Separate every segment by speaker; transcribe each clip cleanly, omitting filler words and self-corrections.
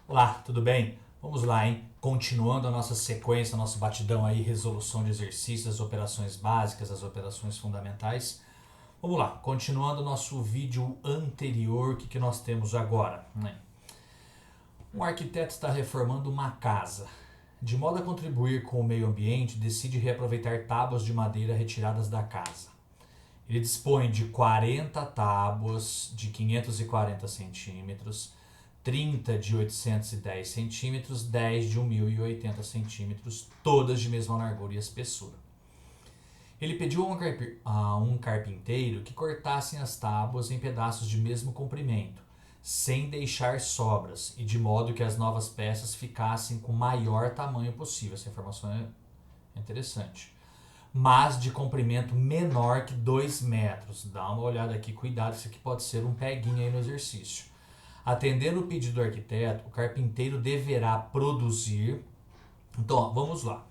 Speaker 1: Olá, tudo bem? Vamos lá, hein? Continuando a nossa sequência, nosso batidão aí, resolução de exercícios, as operações básicas, as operações fundamentais. Vamos lá, continuando o nosso vídeo anterior, o que nós temos agora? Né? Um arquiteto está reformando uma casa. De modo a contribuir com o meio ambiente, decide reaproveitar tábuas de madeira retiradas da casa. Ele dispõe de 40 tábuas de 540 centímetros, 30 de 810 centímetros, 10 de 1080 centímetros, todas de mesma largura e espessura. Ele pediu a um carpinteiro que cortassem as tábuas em pedaços de mesmo comprimento, sem deixar sobras, e de modo que as novas peças ficassem com o maior tamanho possível. Essa informação é interessante. Mas de comprimento menor que 2 metros. Dá uma olhada aqui, cuidado, isso aqui pode ser um peguinho aí no exercício. Atendendo o pedido do arquiteto, o carpinteiro deverá produzir. Então, ó, vamos lá.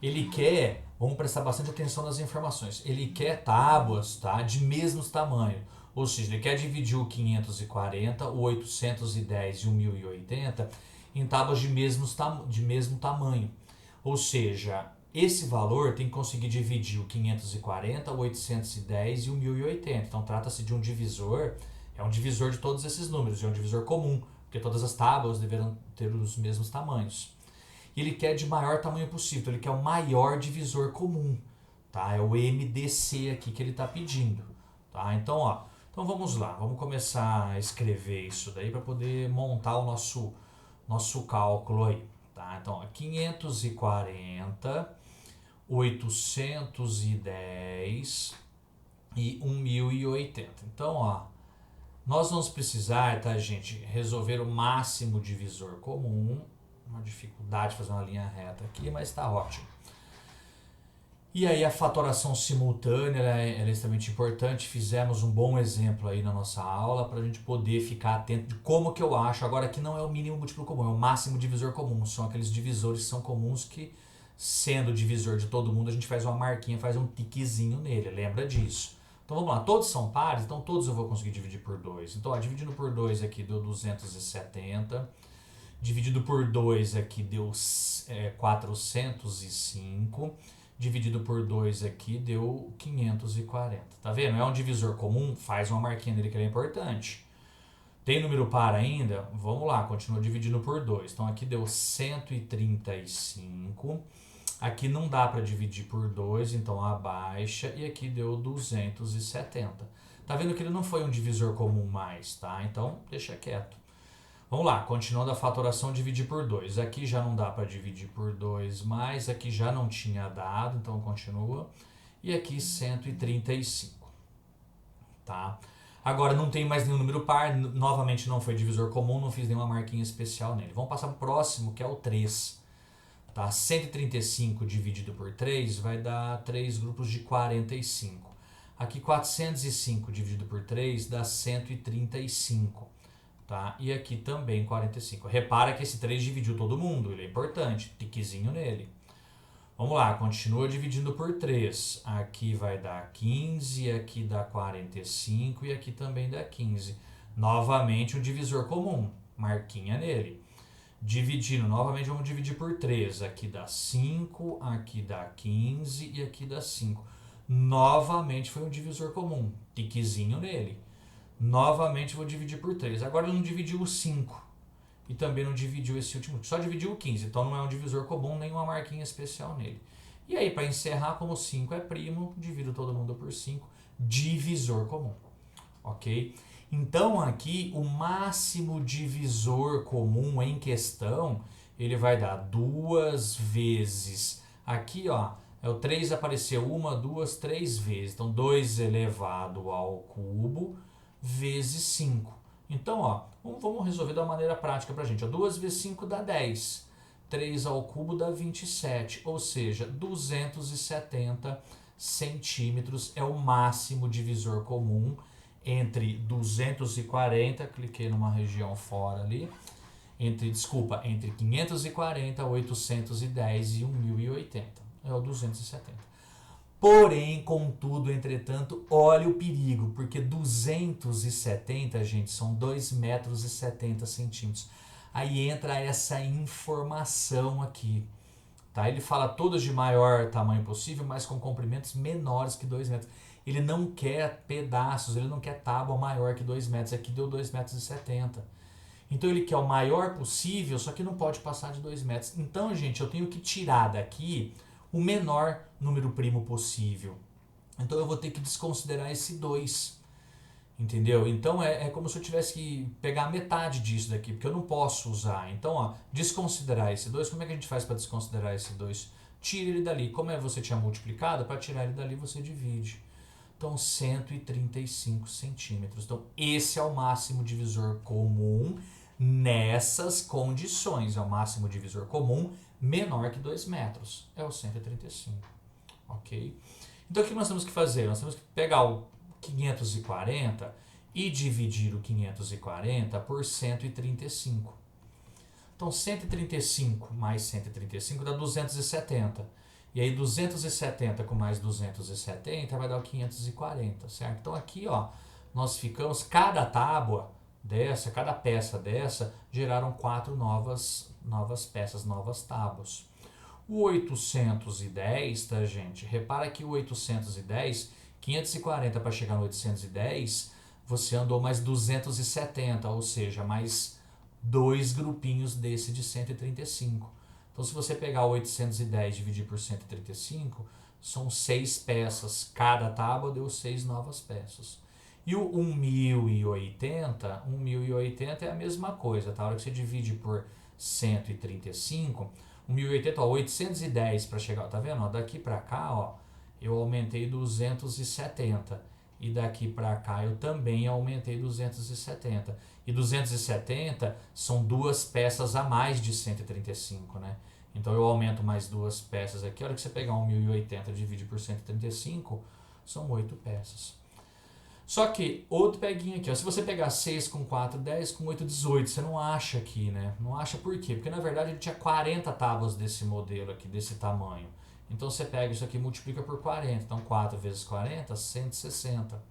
Speaker 1: Ele quer, vamos prestar bastante atenção nas informações. Ele quer tábuas, tá, de mesmos tamanho. Ou seja, ele quer dividir o 540, o 810 e o 1080 em tábuas de mesmo tamanho. Ou seja, esse valor tem que conseguir dividir o 540, o 810 e o 1080. Então trata-se de um divisor, é um divisor de todos esses números, é um divisor comum, porque todas as tábuas deverão ter os mesmos tamanhos. E ele quer de maior tamanho possível, então ele quer o maior divisor comum, tá? É o MDC aqui que ele está pedindo, tá? Então, ó, então vamos lá, vamos começar a escrever isso daí para poder montar o nosso cálculo aí, tá? Então, ó, 540, 810 e 1080. Então, ó, nós vamos precisar, tá, gente, resolver o máximo divisor comum. Uma dificuldade fazer uma linha reta aqui, mas está ótimo. E aí a fatoração simultânea ela é extremamente importante. Fizemos um bom exemplo aí na nossa aula para a gente poder ficar atento de como que eu acho. Agora aqui não é o mínimo múltiplo comum, é o máximo divisor comum. São aqueles divisores que são comuns que, sendo o divisor de todo mundo, a gente faz uma marquinha, faz um tiquezinho nele. Lembra disso? Então vamos lá, todos são pares, então todos eu vou conseguir dividir por 2. Então, ó, dividindo por 2 aqui deu 270. Dividido por 2 aqui deu 405. Dividido por 2 aqui deu 540. Tá vendo? É um divisor comum, faz uma marquinha nele que é importante. Tem número par ainda? Vamos lá, continua dividindo por 2. Então aqui deu 135. Aqui não dá para dividir por 2, então abaixa. E aqui deu 270. Tá vendo que ele não foi um divisor comum mais, tá? Então deixa quieto. Vamos lá, continuando a fatoração, dividir por 2. Aqui já não dá para dividir por 2 mais, aqui já não tinha dado, então continua. E aqui 135. Tá? Agora não tem mais nenhum número par, novamente não foi divisor comum, não fiz nenhuma marquinha especial nele. Vamos passar para o próximo, que é o 3. Tá? 135 dividido por 3 vai dar 3 grupos de 45. Aqui 405 dividido por 3 dá 135. Tá? E aqui também 45. Repara que esse 3 dividiu todo mundo, ele é importante, tiquezinho nele. Vamos lá, continua dividindo por 3. Aqui vai dar 15, aqui dá 45 e aqui também dá 15. Novamente um divisor comum, marquinha nele. Dividindo, novamente vamos dividir por 3. Aqui dá 5, aqui dá 15 e aqui dá 5. Novamente foi um divisor comum, tiquezinho nele. Novamente vou dividir por 3. Agora não dividiu o 5. E também não dividiu esse último. Só dividiu o 15. Então não é um divisor comum, nem uma marquinha especial nele. E aí, para encerrar, como 5 é primo, divido todo mundo por 5. Divisor comum. Ok? Então aqui o máximo divisor comum em questão, ele vai dar 2 vezes. Aqui, ó, é o 3 apareceu 1, 2, 3 vezes. Então 2 elevado ao cubo vezes 5. Então, ó, vamos resolver da maneira prática pra gente. 2 vezes 5 dá 10. 3 ao cubo dá 27. Ou seja, 270 centímetros é o máximo divisor comum entre 240, cliquei numa região fora ali, entre 540, 810 e 1080. É o 270. Porém, contudo, entretanto, olha o perigo, porque 270, gente, são 2,70 metros. Aí entra essa informação aqui. Tá? Ele fala todas de maior tamanho possível, mas com comprimentos menores que 2 metros. Ele não quer pedaços, ele não quer tábua maior que 2 metros. Aqui deu 2,70 metros. Então ele quer o maior possível, só que não pode passar de 2 metros. Então, gente, eu tenho que tirar daqui o menor número primo possível. Então eu vou ter que desconsiderar esse 2. Entendeu? Então é como se eu tivesse que pegar metade disso daqui, porque eu não posso usar. Então, ó, desconsiderar esse 2, como é que a gente faz para desconsiderar esse 2? Tira ele dali. Como é você tinha multiplicado, para tirar ele dali você divide. Então, 135 centímetros. Então, esse é o máximo divisor comum nessas condições. É o máximo divisor comum menor que 2 metros. É o 135. Ok? Então, o que nós temos que fazer? Nós temos que pegar o 540 e dividir o 540 por 135. Então, 135 mais 135 dá 270. E aí, 270 com mais 270 vai dar o 540, certo? Então, aqui, ó, nós ficamos, cada tábua dessa, cada peça dessa, geraram 4 novas peças, novas tábuas. O 810, tá, gente? Repara que o 810, 540 para chegar no 810, você andou mais 270, ou seja, mais 2 grupinhos desse de 135. Então, se você pegar o 810 e dividir por 135, são 6 peças. Cada tábua deu 6 novas peças. E o 1080 é a mesma coisa, tá? A hora que você divide por 135, 1080, ó, 810 para chegar, tá vendo? Ó, daqui para cá, ó, eu aumentei 270. E daqui para cá eu também aumentei 270. E 270 são 2 peças a mais de 135, né? Então eu aumento mais 2 peças aqui. A hora que você pegar um 1080 e divide por 135, são 8 peças. Só que, outro peguinho aqui, ó, se você pegar 6 com 4, 10 com 8, 18, você não acha aqui, né? Não acha por quê? Porque na verdade ele tinha 40 tábuas desse modelo aqui, desse tamanho. Então você pega isso aqui e multiplica por 40. Então 4 vezes 40, 160.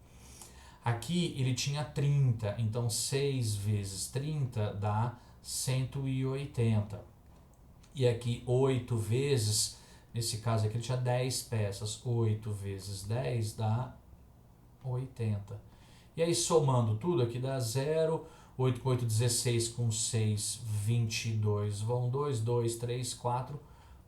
Speaker 1: Aqui ele tinha 30, então 6 vezes 30 dá 180. E aqui 8 vezes, nesse caso aqui ele tinha 10 peças, 8 vezes 10 dá 80. E aí somando tudo aqui dá 0, 8 com 8, 16, com 6, 22, vão 2, 2, 3, 4,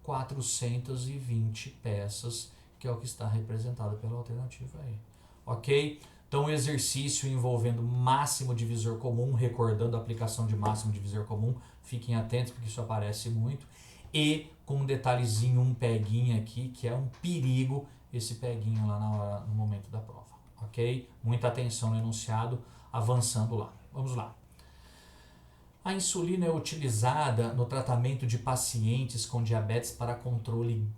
Speaker 1: 420 peças, que é o que está representado pela alternativa aí. Ok? Então, exercício envolvendo máximo divisor comum, recordando a aplicação de máximo divisor comum, fiquem atentos porque isso aparece muito. E com um detalhezinho, um peguinho aqui, que é um perigo, esse peguinho lá no momento da prova. Ok? Muita atenção no enunciado, avançando lá. Vamos lá. A insulina é utilizada no tratamento de pacientes com diabetes para controle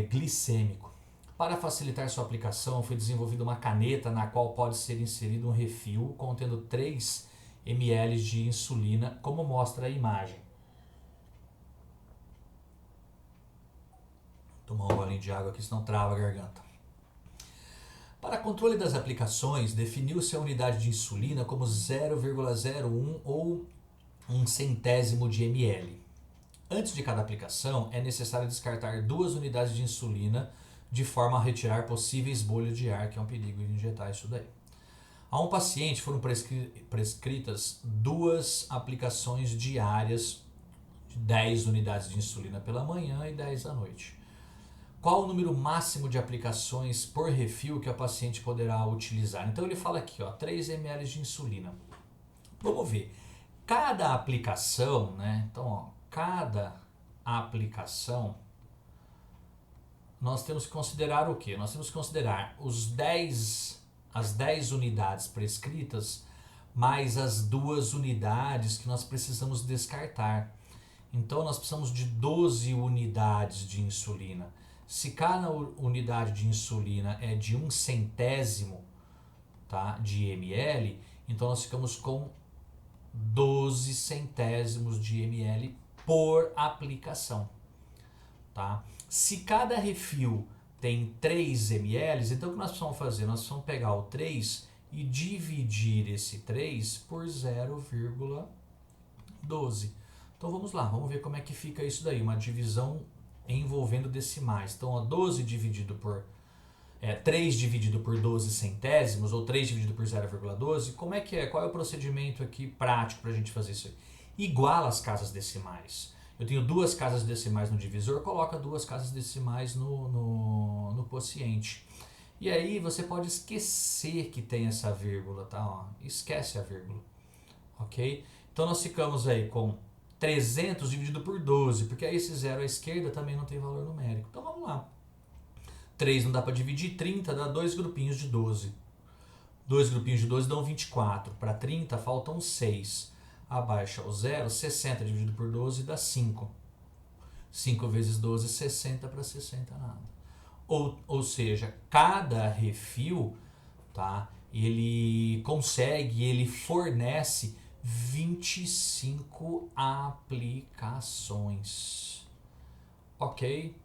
Speaker 1: glicêmico. Para facilitar sua aplicação, foi desenvolvida uma caneta na qual pode ser inserido um refil contendo 3 ml de insulina, como mostra a imagem. Vou tomar um golinho de água aqui, senão trava a garganta. Para controle das aplicações, definiu-se a unidade de insulina como 0,01 ou 1/100º de ml. Antes de cada aplicação, é necessário descartar 2 unidades de insulina de forma a retirar possíveis bolhas de ar, que é um perigo de injetar isso daí. A um paciente foram prescritas 2 aplicações diárias de 10 unidades de insulina pela manhã e 10 à noite. Qual o número máximo de aplicações por refil que a paciente poderá utilizar? Então ele fala aqui, ó, 3 ml de insulina. Vamos ver. Cada aplicação, né? Então, ó, cada aplicação, nós temos que considerar o quê? Nós temos que considerar as 10 unidades prescritas mais as 2 unidades que nós precisamos descartar. Então, nós precisamos de 12 unidades de insulina. Se cada unidade de insulina é de 1/100º, tá, de ml, então nós ficamos com 12 centésimos de ml por aplicação. Tá? Se cada refil tem 3 ml, então o que nós precisamos fazer? Nós precisamos pegar o 3 e dividir esse 3 por 0,12. Então vamos lá, vamos ver como é que fica isso daí, uma divisão envolvendo decimais. Então, ó, 12 dividido por 3 dividido por 12 centésimos, ou 3 dividido por 0,12, como é que é? Qual é o procedimento aqui prático para a gente fazer isso aí? Iguala as casas decimais. Eu tenho duas casas decimais no divisor, coloca duas casas decimais no quociente. E aí você pode esquecer que tem essa vírgula, tá? Ó, esquece a vírgula, ok? Então nós ficamos aí com 300 dividido por 12, porque aí esse zero à esquerda também não tem valor numérico. Então vamos lá. 3 não dá para dividir, 30 dá dois grupinhos de 12. Dois grupinhos de 12 dão 24. Para 30 faltam 6. Abaixa o zero, 60 dividido por 12 dá 5. 5 vezes 12, 60, para 60 nada. Ou seja, cada refil, tá, ele fornece 25 aplicações. Ok?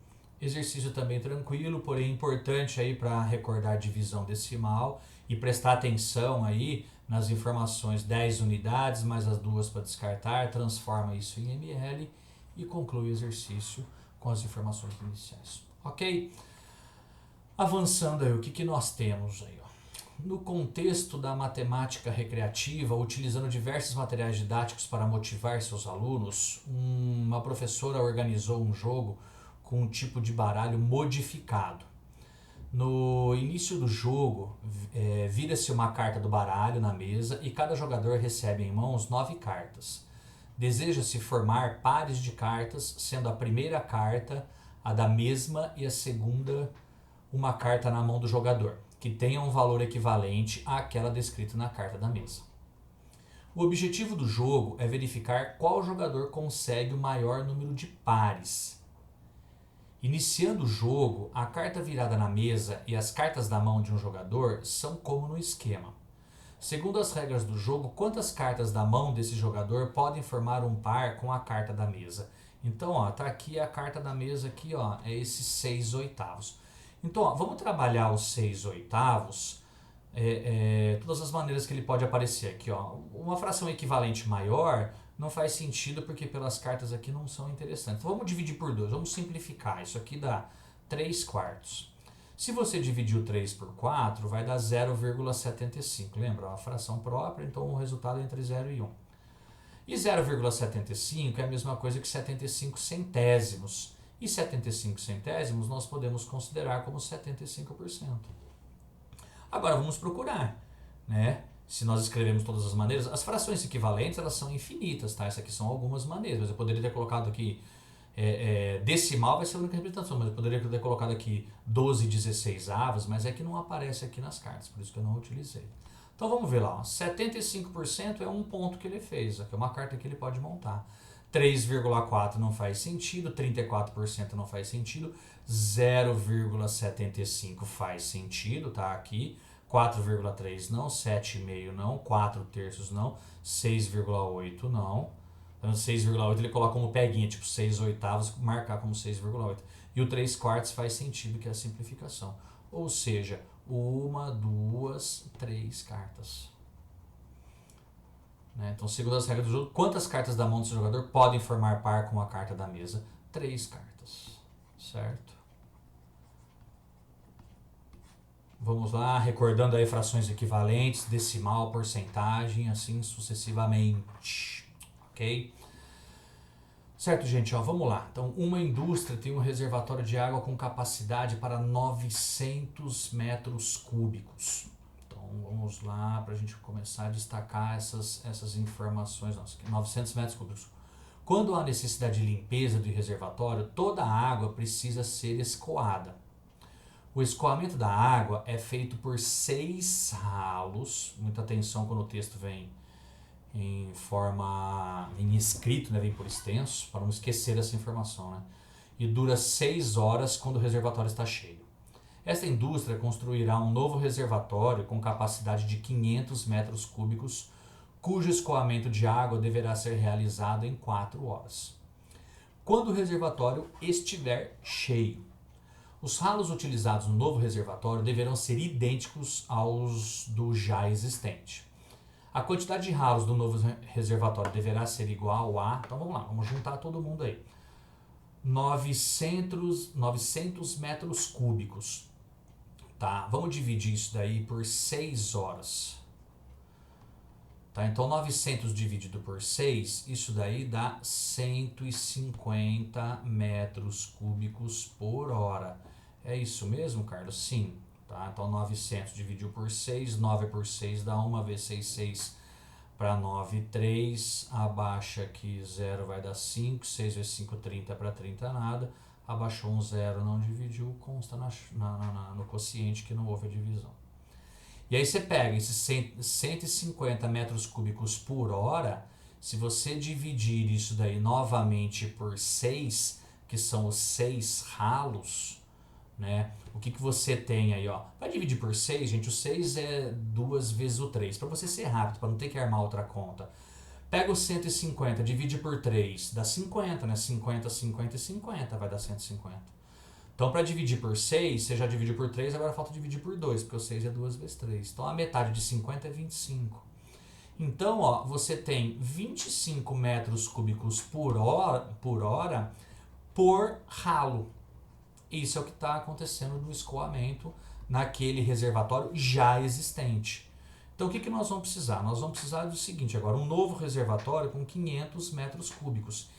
Speaker 1: Exercício também tranquilo, porém importante aí para recordar divisão decimal e prestar atenção aí nas informações 10 unidades, mais as duas para descartar, transforma isso em ml e conclui o exercício com as informações iniciais. Ok? Avançando aí, o que nós temos aí? Ó? No contexto da matemática recreativa, utilizando diversos materiais didáticos para motivar seus alunos, uma professora organizou um jogo com um tipo de baralho modificado. No início do jogo, vira-se uma carta do baralho na mesa e cada jogador recebe em mãos 9 cartas. Deseja-se formar pares de cartas, sendo a primeira carta a da mesma e a segunda uma carta na mão do jogador, que tenha um valor equivalente àquela descrita na carta da mesa. O objetivo do jogo é verificar qual jogador consegue o maior número de pares. Iniciando o jogo, a carta virada na mesa e as cartas da mão de um jogador são como no esquema. Segundo as regras do jogo, quantas cartas da mão desse jogador podem formar um par com a carta da mesa? Então, ó, tá aqui a carta da mesa aqui, ó, é esses 6 oitavos. Então, ó, vamos trabalhar os 6 oitavos, todas as maneiras que ele pode aparecer aqui, ó. Uma fração equivalente maior não faz sentido porque pelas cartas aqui não são interessantes. Então, vamos dividir por 2, vamos simplificar. Isso aqui dá 3 quartos. Se você dividir o 3 por 4, vai dar 0,75. Lembra? Uma fração própria, então o resultado é entre 0 e 1. E 0,75 é a mesma coisa que 75 centésimos. E 75 centésimos nós podemos considerar como 75%. Agora vamos procurar, né? Se nós escrevemos todas as maneiras, as frações equivalentes elas são infinitas, tá? Essas aqui são algumas maneiras, mas eu poderia ter colocado aqui decimal vai ser a única representação, mas eu poderia ter colocado aqui 12 16avos, mas é que não aparece aqui nas cartas, por isso que eu não utilizei. Então vamos ver lá, ó. 75% é um ponto que ele fez, aqui é uma carta que ele pode montar. 3,4 não faz sentido, 34% não faz sentido, 0,75 faz sentido, tá aqui, 4,3 não, 7,5 não, 4 terços não, 6,8 não. Então 6,8 ele coloca como peguinha, tipo 6 oitavos, marcar como 6,8. E o 3 quartos faz sentido, que é a simplificação. Ou seja, 1, 2, 3 cartas. Né? Então, segundo as regras do jogo, quantas cartas da mão do seu jogador podem formar par com a carta da mesa? 3 cartas. Certo? Vamos lá, recordando aí frações equivalentes, decimal, porcentagem, assim sucessivamente. Ok? Certo, gente, ó, vamos lá. Então, uma indústria tem um reservatório de água com capacidade para 900 metros cúbicos. Então, vamos lá para a gente começar a destacar essas informações. Nossa, 900 metros cúbicos. Quando há necessidade de limpeza do reservatório, toda a água precisa ser escoada. O escoamento da água é feito por 6 ralos. Muita atenção quando o texto vem em escrito, né, vem por extenso, para não esquecer essa informação, né? E dura 6 horas quando o reservatório está cheio. Esta indústria construirá um novo reservatório com capacidade de 500 metros cúbicos, cujo escoamento de água deverá ser realizado em 4 horas. Quando o reservatório estiver cheio, os ralos utilizados no novo reservatório deverão ser idênticos aos do já existente. A quantidade de ralos do novo reservatório deverá ser igual a... Então vamos lá, vamos juntar todo mundo aí. 900 metros cúbicos. Tá? Vamos dividir isso daí por 6 horas. Tá? Então 900 dividido por 6, isso daí dá 150 metros cúbicos por hora. É isso mesmo, Carlos? Sim. Tá? Então 900 dividido por 6, 9 por 6 dá 1 vezes 6, 6 para 9, 3. Abaixa aqui 0 vai dar 5, 6 vezes 5, 30 para 30 nada. Abaixou um 0, não dividiu, consta no quociente que não houve a divisão. E aí você pega esses 150 metros cúbicos por hora, se você dividir isso daí novamente por 6, que são os 6 ralos, né? O que você tem aí, ó? Vai dividir por 6, gente, o 6 é 2 vezes o 3, para você ser rápido, para não ter que armar outra conta. Pega o 150, divide por 3, dá 50, né? 50, 50 e 50, vai dar 150. Então, para dividir por 6, você já dividiu por 3, agora falta dividir por 2, porque o 6 é 2 vezes 3. Então, a metade de 50 é 25. Então, ó, você tem 25 metros cúbicos por hora por ralo. Isso é o que está acontecendo no escoamento naquele reservatório já existente. Então, o que nós vamos precisar? Nós vamos precisar do seguinte, agora, um novo reservatório com 500 metros cúbicos.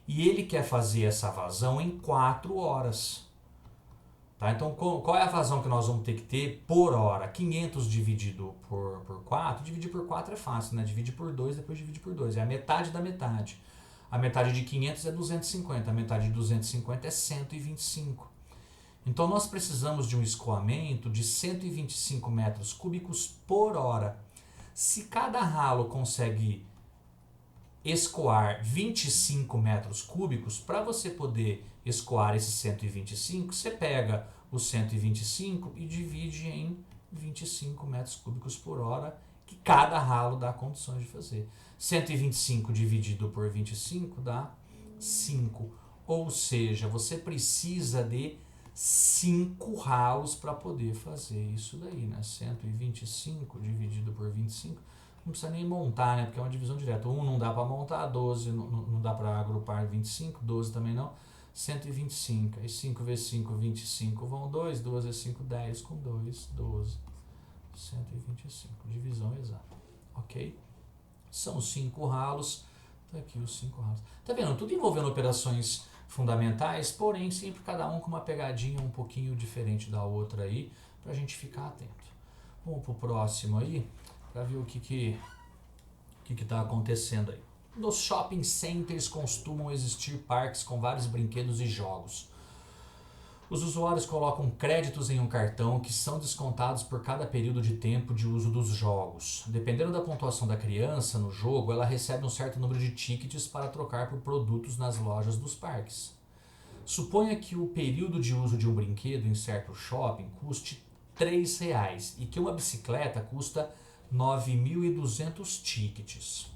Speaker 1: E ele quer fazer essa vazão em 4 horas. Tá? Então, qual é a vazão que nós vamos ter que ter por hora? 500 dividido por 4. Dividir por 4 é fácil, né? Divide por 2, depois divide por 2. É a metade da metade. A metade de 500 é 250. A metade de 250 é 125. Então, nós precisamos de um escoamento de 125 metros cúbicos por hora. Se cada ralo consegue escoar 25 metros cúbicos, para você poder escoar esses 125, você pega os 125 e divide em 25 metros cúbicos por hora, que cada ralo dá condições de fazer. 125 dividido por 25 dá 5. Ou seja, você precisa de 5 ralos para poder fazer isso daí, né? 125 dividido por 25, não precisa nem montar, né? Porque é uma divisão direta. 1 não dá para montar, 12 não dá para agrupar 25, 12 também não. 125. Aí 5 vezes 5, 25 vão 2. 2 vezes 5, 10 com 2, 12. 125. Divisão exata. Ok? São 5 ralos. Tá aqui os 5 ralos. Tá vendo? Tudo envolvendo operações fundamentais, porém sempre cada um com uma pegadinha um pouquinho diferente da outra aí, pra gente ficar atento. Vamos pro próximo aí, para ver o que está acontecendo aí. Nos shopping centers costumam existir parques com vários brinquedos e jogos. Os usuários colocam créditos em um cartão que são descontados por cada período de tempo de uso dos jogos. Dependendo da pontuação da criança no jogo, ela recebe um certo número de tickets para trocar por produtos nas lojas dos parques. Suponha que o período de uso de um brinquedo em certo shopping custe R$3 e que uma bicicleta custa 9.200 tickets.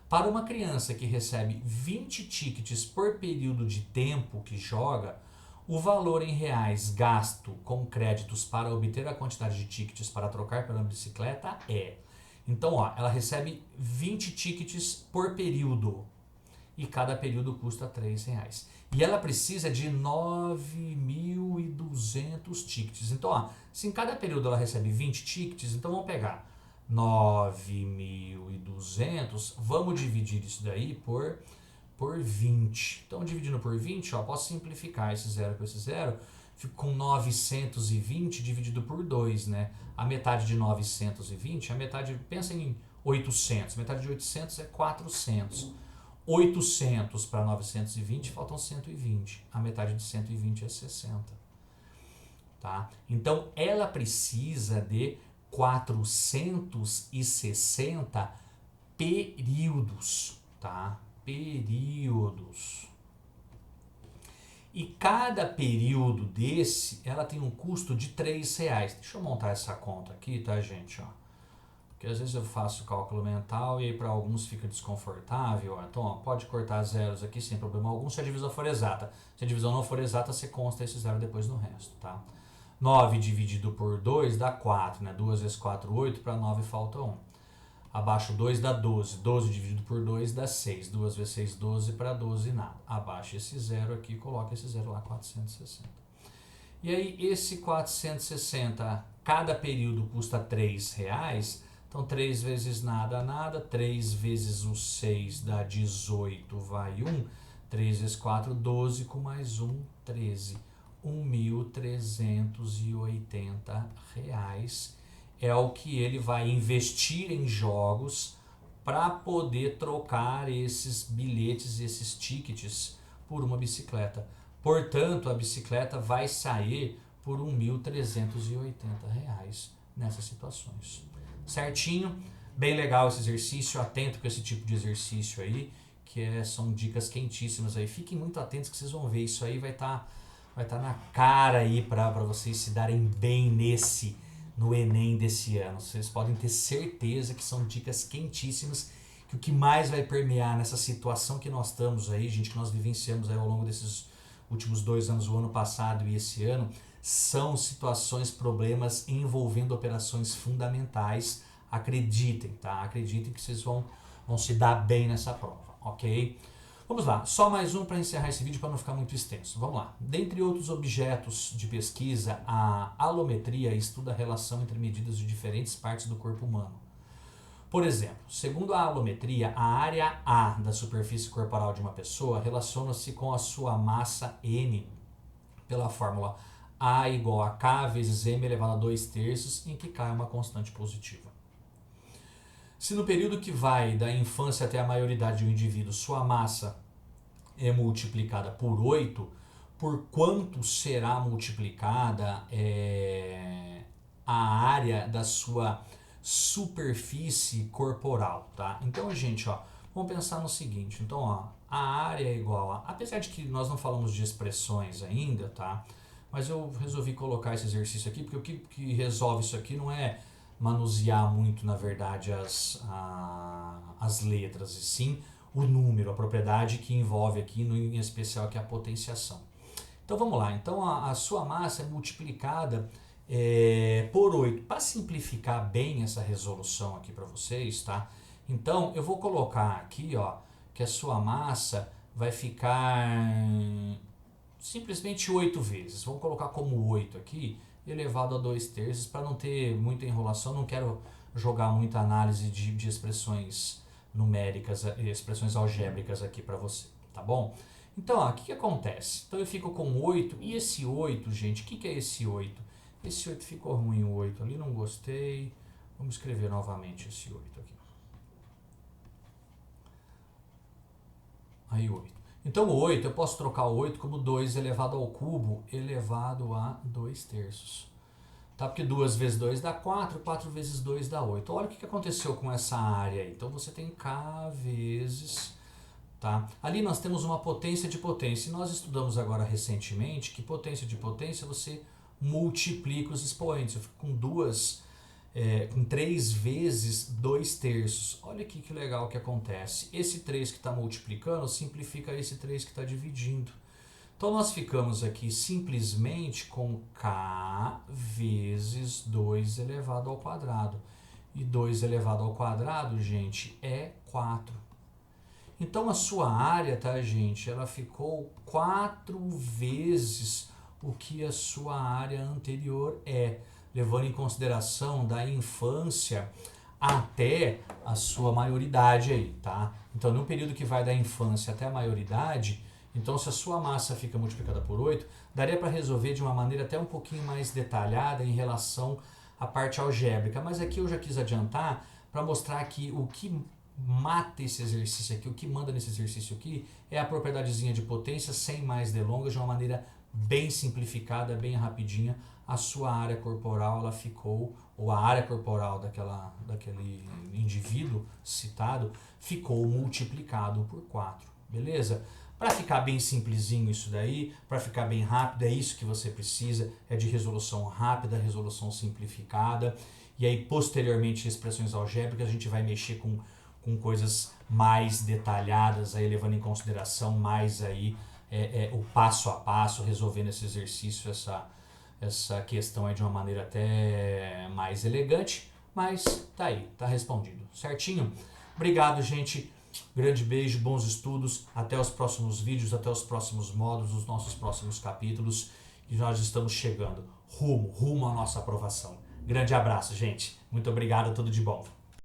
Speaker 1: Para uma criança que recebe 20 tickets por período de tempo que joga, o valor em reais gasto com créditos para obter a quantidade de tickets para trocar pela bicicleta é... Então, ó, ela recebe 20 tickets por período e cada período custa R$3. E ela precisa de 9.200 tickets. Então, ó, se em cada período ela recebe 20 tickets, então vamos pegar 9.200, vamos dividir isso daí por 20. Então, dividindo por 20, ó, posso simplificar esse 0 com esse 0, fico com 920 dividido por 2, né? A metade de 920, a metade, pensa em 800, metade de 800 é 400. 800 para 920, faltam 120. A metade de 120 é 60. Tá? Então, ela precisa de 460 períodos, tá? Períodos. E cada período desse, ela tem um custo de R$3. Deixa eu montar essa conta aqui, tá, gente? Ó. Porque às vezes eu faço cálculo mental e aí para alguns fica desconfortável. Ó. Então, ó, pode cortar zeros aqui sem problema algum se a divisão for exata. Se a divisão não for exata, você consta esse zero depois no resto, tá? 9 dividido por 2 dá 4, né? 2 vezes 4, 8, para 9 falta 1. Abaixo 2 dá 12. 12 dividido por 2 dá 6. 2 vezes 6, 12 para 12 nada. Abaixa esse zero aqui, coloca esse zero lá, 460. E aí esse 460, cada período custa R$3. Então 3 vezes nada, nada. 3 vezes o 6 dá 18, vai 1. 3 vezes 4, 12, com mais 1, 13. R$1.380 é o que ele vai investir em jogos para poder trocar esses bilhetes, esses tickets por uma bicicleta. Portanto, a bicicleta vai sair por R$1.380 nessas situações. Certinho? Bem legal esse exercício, atento com esse tipo de exercício aí, são dicas quentíssimas aí. Fiquem muito atentos que vocês vão ver, isso aí vai estar na cara aí para vocês se darem bem no Enem desse ano. Vocês podem ter certeza que são dicas quentíssimas, que o que mais vai permear nessa situação que nós estamos aí, gente, que nós vivenciamos aí ao longo desses últimos 2 anos, o ano passado e esse ano, são situações, problemas envolvendo operações fundamentais. Acreditem, tá? Acreditem que vocês vão se dar bem nessa prova, ok? Vamos lá, só mais um para encerrar esse vídeo para não ficar muito extenso. Vamos lá. Dentre outros objetos de pesquisa, a alometria estuda a relação entre medidas de diferentes partes do corpo humano. Por exemplo, segundo a alometria, a área A da superfície corporal de uma pessoa relaciona-se com a sua massa M pela fórmula A igual a K vezes M elevado a 2/3, em que K é uma constante positiva. Se no período que vai da infância até a maioridade do indivíduo sua massa é multiplicada por 8, por quanto será multiplicada a área da sua superfície corporal, tá? Então, gente, vamos pensar no seguinte. Então, a área é igual a... Apesar de que nós não falamos de expressões ainda, tá? Mas eu resolvi colocar esse exercício aqui, porque o que resolve isso aqui não é manusear muito, na verdade, as letras, e sim o número, a propriedade que envolve aqui, em especial, que é a potenciação. Então vamos lá, então a sua massa é multiplicada por 8. Para simplificar bem essa resolução aqui para vocês, tá? Então eu vou colocar aqui, que a sua massa vai ficar simplesmente 8 vezes. Vamos colocar como 8 aqui, elevado a 2/3, para não ter muita enrolação. Não quero jogar muita análise de expressões numéricas, expressões algébricas aqui para você, tá bom? Então, o que acontece? Então eu fico com 8, e esse 8, gente, o que é esse 8? Esse 8 ficou ruim, o 8 ali, não gostei. Vamos escrever novamente esse 8 aqui. Aí 8. Então o 8, eu posso trocar o 8 como 2 elevado ao cubo, elevado a 2/3. Tá? Porque 2 vezes 2 dá 4, 4 vezes 2 dá 8. Olha o que aconteceu com essa área aí. Então você tem K vezes... Tá? Ali nós temos uma potência de potência. E nós estudamos agora recentemente que potência de potência você multiplica os expoentes. Eu fico com com 3 vezes 2/3. Olha aqui que legal que acontece. Esse 3 que está multiplicando simplifica esse 3 que está dividindo. Então nós ficamos aqui simplesmente com K vezes 2 elevado ao quadrado. E 2 elevado ao quadrado, gente, é 4. Então a sua área, tá, gente, ela ficou 4 vezes o que a sua área anterior é, levando em consideração da infância até a sua maioridade aí, tá? Então no período que vai da infância até a maioridade, então se a sua massa fica multiplicada por 8, daria para resolver de uma maneira até um pouquinho mais detalhada em relação à parte algébrica, mas aqui eu já quis adiantar para mostrar que o que mata esse exercício aqui, o que manda nesse exercício aqui é a propriedadezinha de potência, sem mais delongas, de uma maneira bem simplificada, bem rapidinha. A sua área corporal, ela ficou, ou a área corporal daquele indivíduo citado, ficou multiplicado por 4, beleza? Para ficar bem simplesinho isso daí, para ficar bem rápido, é isso que você precisa, é de resolução rápida, resolução simplificada, e aí posteriormente expressões algébricas a gente vai mexer com coisas mais detalhadas, aí levando em consideração mais aí o passo a passo, resolvendo esse exercício, essa questão aí de uma maneira até mais elegante, mas tá aí, tá respondido, certinho? Obrigado, gente. Grande beijo, bons estudos, até os próximos vídeos, até os próximos módulos, os nossos próximos capítulos, e nós estamos chegando rumo à nossa aprovação. Grande abraço, gente. Muito obrigado, tudo de bom.